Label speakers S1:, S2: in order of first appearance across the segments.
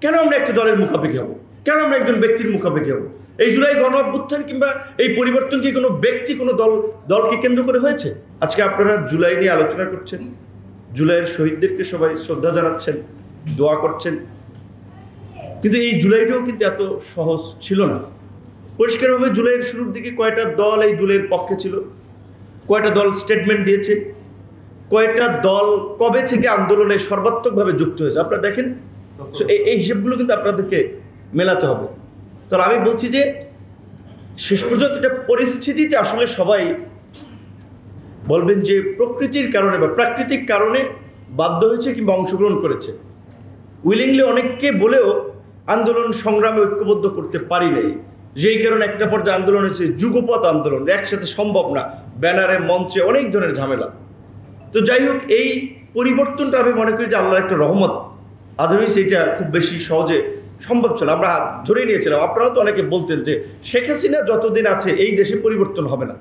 S1: কেন আমরা একটা দলের মুখাপেক্ষি হব? কেন আমরা একজন ব্যক্তির মুখাপেক্ষি হব? এই জুলাই গণ অভ্যুত্থান কিংবা এই পরিবর্তন কি কোনো ব্যক্তি, কোনো দলকে কেন্দ্র করে হয়েছে? আজকে আপনারা জুলাই নিয়ে আলোচনা করছেন, জুলাইয়ের শহীদদেরকে সবাই শ্রদ্ধা জানাচ্ছেন, দোয়া করছেন, কিন্তু এই জুলাইটাও কিন্তু এত সহজ ছিল না। পরিষ্কারভাবে জুলাইয়ের শুরুর দিকে কয়টা দল এই জুলাইয়ের পক্ষে ছিল, কয়টা দল স্টেটমেন্ট দিয়েছে, কয়টা দল কবে থেকে আন্দোলনে সর্বাত্মকভাবে যুক্ত হয়েছে আপনারা দেখেন। এই হিসেবগুলো কিন্তু আপনাদেরকে মেলাতে হবে। তাহলে আমি বলছি যে শেষ পর্যন্ত এটা পরিস্থিতিতে আসলে সবাই বলবেন যে প্রকৃতির কারণে বা প্রাকৃতিক কারণে বাধ্য হয়েছে কিংবা অংশগ্রহণ করেছে। উইলিংলি অনেককে বলেও আন্দোলন সংগ্রামে ঐক্যবদ্ধ করতে পারি নাই, যেই কারণে একটা পর্যায়ে আন্দোলন হয়েছে যুগপৎ আন্দোলন, একসাথে সম্ভব না, ব্যানারে মঞ্চে অনেক ধরনের ঝামেলা। তো যাই হোক, এই পরিবর্তনটা আমি মনে করি যে আল্লাহর একটা রহমত। আদারওয়াইজ এটা খুব বেশি সহজে সম্ভব ছিল, আমরা ধরেই নিয়েছিলাম। আপনারাও তো অনেকে বলতেন যে শেখ হাসিনা যতদিন আছে এই দেশে পরিবর্তন হবে না,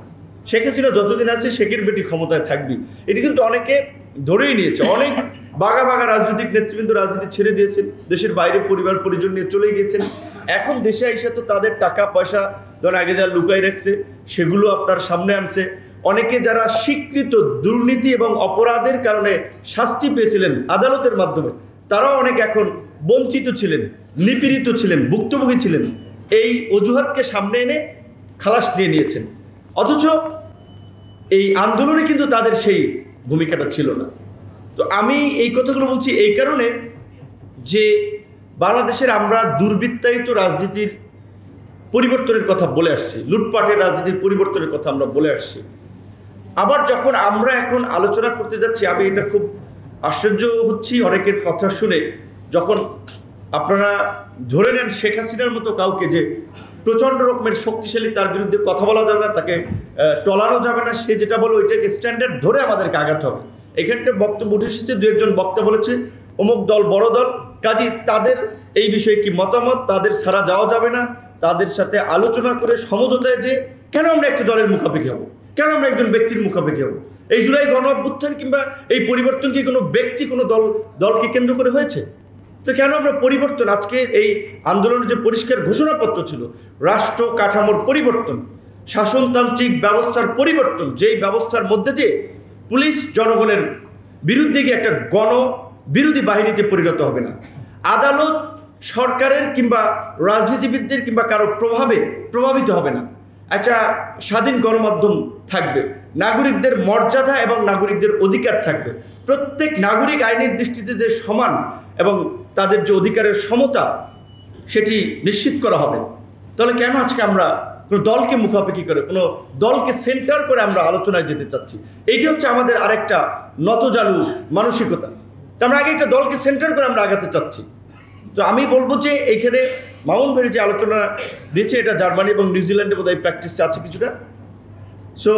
S1: শেখ হাসিনা যতদিন আছে শেখের বেটি ক্ষমতায় থাকবি। এটি কিন্তু অনেকে ধরেই নিয়েছে। অনেক বাঘা বাঘা রাজনৈতিক নেতৃবৃন্দ রাজনীতি ছেড়ে দিয়েছেন, দেশের বাইরে পরিবার পরিজন নিয়ে চলে গিয়েছেন। এখন দেশে এসে তো তাদের টাকা পয়সা ধরেন আগে যা লুকাই রাখছে সেগুলো আপনার সামনে আনছে। অনেকে যারা স্বীকৃত দুর্নীতি এবং অপরাধের কারণে শাস্তি পেয়েছিলেন আদালতের মাধ্যমে, তারাও অনেক এখন বঞ্চিত ছিলেন, নিপীড়িত ছিলেন, ভুক্তভোগী ছিলেন। এই অজুহাতকে সামনে এনে খালাস নিয়ে নিয়েছেন। অথচ এই আন্দোলনে কিন্তু তাদের সেই ভূমিকাটা ছিল না। তো আমি এই কথাগুলো বলছি এই কারণে যে বাংলাদেশের আমরা দুর্বৃত্তায়িত রাজনীতির পরিবর্তনের কথা বলে আসছি, লুটপাটের রাজনীতির পরিবর্তনের কথা আমরা বলে আসছি। আবার যখন আমরা এখন আলোচনা করতে যাচ্ছি, আমি এটা খুব আশ্চর্য হচ্ছি অনেকের কথা শুনে, যখন আপনারা ধরে নেন শেখ হাসিনার মতো কাউকে যে প্রচণ্ড রকমের শক্তিশালী, তার বিরুদ্ধে কথা বলা যাবে না, তাকে টলানো যাবে না, সে যেটা বলে ওইটাকে স্ট্যান্ডার্ড ধরে আমাদেরকে আগাতে হবে। এখানকার বক্তব্য উঠে এসেছে, দু একজন বক্তা বলেছে অমুক দল বড় দল, কাজী তাদের এই বিষয়ে কি মতামত, তাদের ছাড়া যাওয়া যাবে না, তাদের সাথে আলোচনা করে সমঝোতায় যে কেন আমরা একটা দলের মুখাপেক্ষি হব, কেন আমরা একজন ব্যক্তির মুখাপেক্ষি হব? এই জুলাই গণ অভ্যুত্থান কিংবা এই পরিবর্তন কি কোনো ব্যক্তি, কোনো দলকে কেন্দ্র করে হয়েছে? তো কেন আমরা পরিবর্তন, আজকে এই আন্দোলনের যে পরিষ্কার ঘোষণাপত্র ছিল, রাষ্ট্র কাঠামোর পরিবর্তন, শাসনতান্ত্রিক ব্যবস্থার পরিবর্তন, যেই ব্যবস্থার মধ্যে দিয়ে পুলিশ জনগণের বিরুদ্ধে গিয়ে একটা গণবিরোধী বাহিনীতে পরিণত হবে না, আদালত সরকারের কিংবা রাজনীতিবিদদের কিংবা কারো প্রভাবে প্রভাবিত হবে না, একটা স্বাধীন গণমাধ্যম থাকবে, নাগরিকদের মর্যাদা এবং নাগরিকদের অধিকার থাকবে, প্রত্যেক নাগরিক আইনের দৃষ্টিতে যে সমান এবং তাদের যে অধিকারের সমতা সেটি নিশ্চিত করা হবে। তাহলে কেন আজকে আমরা কোনো দলকে মুখাপেক্ষি করে, কোনো দলকে সেন্টার করে আমরা আলোচনায় যেতে চাচ্ছি? এইটি হচ্ছে আমাদের আরেকটা নতজানু মানসিকতা। তো আমরা আগে একটা দলকে সেন্টার করে আমরা আগাতে চাচ্ছি। তো আমি বলবো যে এখানে মামুন ভাই যে আলোচনা দিয়েছে, এটা জার্মানি এবং নিউজিল্যান্ডে বোধহয় প্র্যাকটিসটা আছে কিছুটা। সো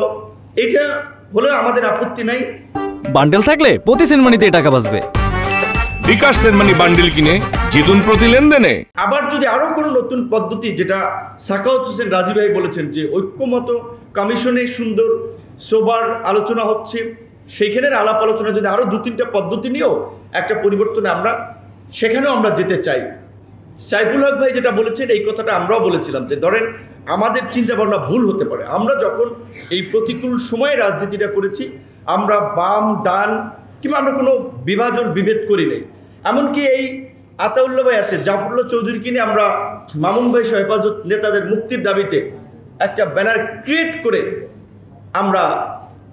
S1: এটা হলে আমাদের আপত্তি নাই।
S2: বান্ডেল থাকলে প্রতি সেনমানিতে টাকা বাঁচবে।
S3: বিকাশ সেনমানি বান্ডেল কিনে জিতুন প্রতি লেনদেনে।
S1: আবার যদি আরো কোনো নতুন পদ্ধতি, যেটা সাখাওয়াত হোসেন রাজি ভাই বলেছেন যে ঐক্যমত কমিশনে সুন্দর সোবার আলোচনা হচ্ছে, সেইখানের আলাপ আলোচনা যদি আরো 2-3টা পদ্ধতি নিয়েও একটা পরিবর্তনে আমরা সেখানেও আমরা যেতে চাই। সাইফুল হক ভাই যেটা বলেছেন এই কথাটা আমরাও বলেছিলাম যে ধরেন আমাদের চিন্তা ভাবনা ভুল হতে পারে। আমরা যখন এই প্রতিকূল সময়ে রাজনীতিটা করেছি, আমরা বাম ডান কিংবা আমরা কোনো বিভেদ করি নাই। এমনকি এই আতাউল্লাহ ভাই আছে, জাফরুল্লাহ চৌধুরীকে নিয়ে আমরা মামুন ভাই সহ হেফাজত নেতাদের মুক্তির দাবিতে একটা ব্যানার ক্রিয়েট করে আমরা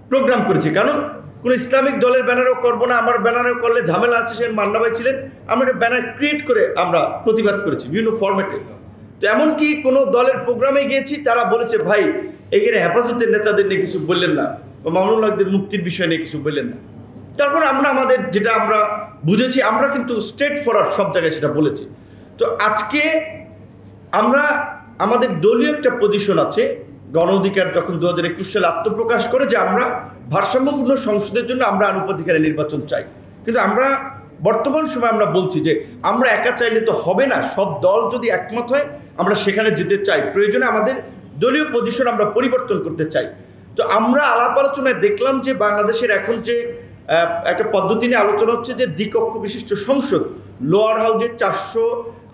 S1: প্রোগ্রাম করেছি। কারণ কোনো ইসলামিক দলের ব্যানারও করবো না, আমার ব্যানারও করলে ঝামেলা আছে, সে মান্না ভাই ছিলেন, আমরা একটা ব্যানার ক্রিয়েট করে আমরা প্রতিবাদ করেছি বিভিন্ন ফরম্যাটে। তো এমনকি কোনো দলের প্রোগ্রামে গিয়েছি, তারা বলেছে ভাই এখানে হেফাজতের নেতাদের নিয়ে কিছু বললেন না, বা মামুনুল হকদের মুক্তির বিষয় নিয়ে কিছু বললেন না। তারপর আমরা আমাদের যেটা আমরা বুঝেছি, আমরা কিন্তু স্ট্রেট ফরওয়ার্ড সব জায়গায় সেটা বলেছি। তো আজকে আমরা আমাদের দলীয় একটা পজিশন আছে, গণ অধিকার যখন 2021 সালে আত্মপ্রকাশ করে যে আমরা ভারসাম্যপূর্ণ সংসদের জন্য আমরা আনুপাতিকারে নির্বাচন চাই, কিন্তু আমরা বর্তমান সময় আমরা বলছি যে আমরা একা চাইলে তো হবে না, সব দল যদি একমত হয় আমরা সেখানে যেতে চাই, প্রয়োজনে আমাদের দলীয় পজিশন আমরা পরিবর্তন করতে চাই। তো আমরা আলাপ আলোচনায় দেখলাম যে বাংলাদেশের এখন যে একটা পদ্ধতি নিয়ে আলোচনা হচ্ছে যে দ্বিকক্ষ বিশিষ্ট সংসদ, লোয়ার হাউসে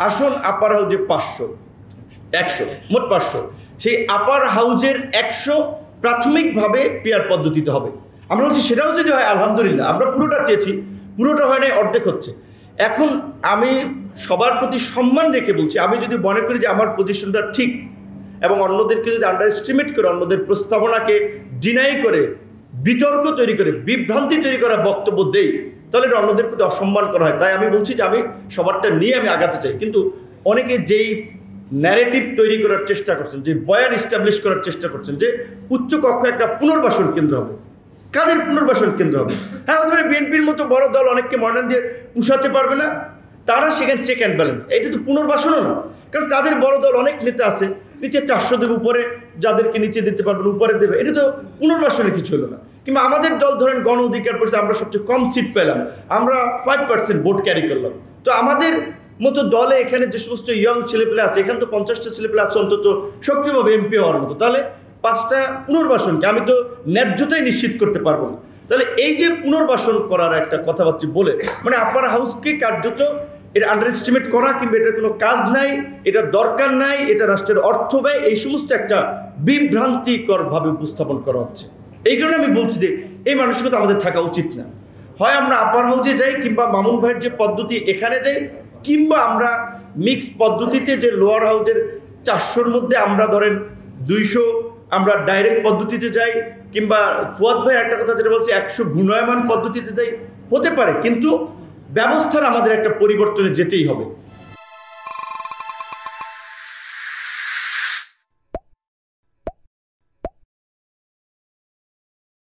S1: আসন আপার হাউজে 100 মোট 500, সেই আপার হাউজের 100 প্রাথমিকভাবে পেয়ার পদ্ধতিতে হবে। আমরা বলছি সেটাও যদি হয় আলহামদুলিল্লাহ, আমরা পুরোটা চেয়েছি, পুরোটা হয় না, অর্ধেক হচ্ছে। এখন আমি সবার প্রতি সম্মান রেখে বলছি, আমি যদি মনে করি যে আমার পজিশনটা ঠিক এবং অন্যদেরকে যদি আন্ডার এস্টিমেট করে, অন্যদের প্রস্তাবনাকে ডিনাই করে, বিতর্ক তৈরি করে, বিভ্রান্তি তৈরি করা বক্তব্য দেই, তাহলে এটা অন্যদের প্রতি অসম্মান করা হয়। তাই আমি বলছি যে আমি সবারটা নিয়ে আমি আগাতে চাই। কিন্তু অনেকে যেই ন্যারেটিভ তৈরি করার চেষ্টা করছেন, যে বয়ান ইস্টাবলিশ করার চেষ্টা করছেন যে উচ্চ কক্ষ একটা পুনর্বাসন কেন্দ্র হবে। কাদের পুনর্বাসন কেন্দ্র হবে? হ্যাঁ, অথবা বিএনপির মতো বড় দল অনেককে মনোনয়ন দিয়ে পুষাতে পারবে না, তারা সেখানে চেক অ্যান্ড ব্যালেন্স। এটা তো পুনর্বাসনও না, কারণ তাদের বড় দল অনেক নেতা আছে, নিচে 400 দেবে, উপরে যাদেরকে নিচে দিতে পারবেন উপরে দেবে, এটা তো পুনর্বাসনের কিছু হলো না। কিংবা আমাদের দল ধরেন গণ অধিকার পরিষদে আমরা সবচেয়ে কম সিট পেলাম, আমরা 5% ভোট ক্যারি করলাম। তো আমাদের মতো দলে এখানে যে সমস্ত ইয়ং ছেলেপেলে আছে, এখানে তো 50টা ছেলেপেলে আছে অন্তত সক্রিয়ভাবে এমপি হওয়ার মতো, তাহলে 5টা পুনর্বাসনকে আমি তো ন্যায্যতাই নিশ্চিত করতে পারবো না। তাহলে এই যে পুনর্বাসন করার একটা কথাবার্তা বলে, মানে আপার হাউসকে কার্যত এটা আন্ডার এস্টিমেট করা, কিংবা এটার কোনো কাজ নাই, এটা দরকার নাই, এটা রাষ্ট্রের অর্থ ব্যয়, এই সমস্ত একটা বিভ্রান্তিকরভাবে উপস্থাপন করা হচ্ছে। এই কারণে আমি বলছি যে এই মানসিকতা আমাদের থাকা উচিত না। হয় আমরা আপার হাউজে যাই, কিংবা মামুন ভাইয়ের যে পদ্ধতি এখানে যাই, কিংবা আমরা মিক্স পদ্ধতিতে যে লোয়ার হাউজের 400-র মধ্যে আমরা ধরেন 200 আমরা ডাইরেক্ট পদ্ধতিতে যাই, কিংবা ফুয়াদ ভাই একটা কথা যেটা বলছে 100 ঘূর্ণায়মান পদ্ধতিতে যাই, হতে পারে। কিন্তু ব্যবস্থার আমাদের একটা পরিবর্তনে যেতেই হবে।